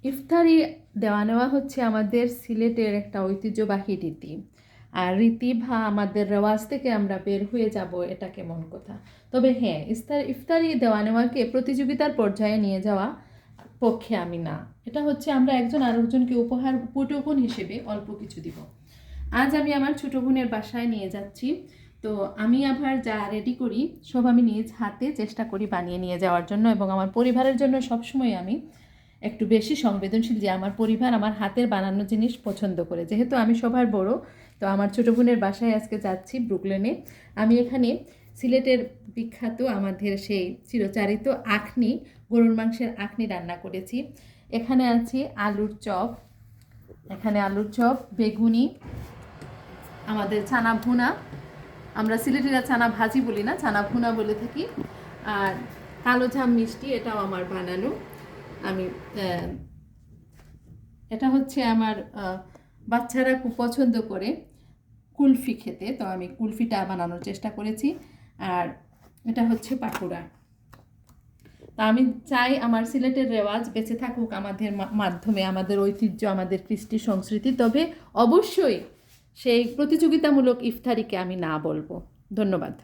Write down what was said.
ইফতারি দেওয়া নেওয়া হচ্ছে আমাদের সিলেটের একটা ঐতিহ্যবাহী রীতি। আর রীতি বা আমাদের রেওয়াজ থেকে আমরা বের হয়ে যাব, এটা কেমন কথা। তবে হ্যাঁ, ইফতারি দেওয়া নেওয়াকে প্রতিযোগিতার পর্যায়ে নিয়ে যাওয়া পক্ষে আমি না। এটা হচ্ছে আমরা একজন আরেকজনকে উপহার, উপঢৌকন হিসেবে অল্প কিছু দিব। আজ আমি আমার ছোটো বোনের বাসায় নিয়ে যাচ্ছি। তো আমি আবার যা রেডি করি সব আমি নিজ হাতে চেষ্টা করি বানিয়ে নিয়ে যাওয়ার জন্য, এবং আমার পরিবারের জন্য সবসময় আমি একটু বেশি সংবেদনশীল, যে আমার পরিবার আমার হাতের বানানো জিনিস পছন্দ করে। যেহেতু আমি সবার বড়, তো আমার ছোটো বোনের বাসায় আজকে যাচ্ছি ব্রুকলেনে। আমি এখানে সিলেটের বিখ্যাত আমাদের সেই চিরচারিত আখনি, গরুর মাংসের আখনি রান্না করেছি। এখানে আছে আলুর চপ, বেগুনি, আমাদের ছানা ভুনা, আমরা সিলেটিরা ছানা ভাজি বলি না, ছানা ভুনা বলে থাকি, আর কালো জাম মিষ্টি, এটাও আমার বানানো। আমি এটা হচ্ছে আমার বাচ্চারা খুব পছন্দ করে কুলফি খেতে, তো আমি কুলফিটা বানানোর চেষ্টা করেছি। আর এটা হচ্ছে পাকুড়া। তা আমি চাই আমার সিলেটের রেওয়াজ বেঁচে থাকুক আমাদের মাধ্যমে, আমাদের ঐতিহ্য, আমাদের কৃষ্টি সংস্কৃতি। তবে অবশ্যই সেই প্রতিযোগিতামূলক ইফতারিকে আমি না বলবো। ধন্যবাদ।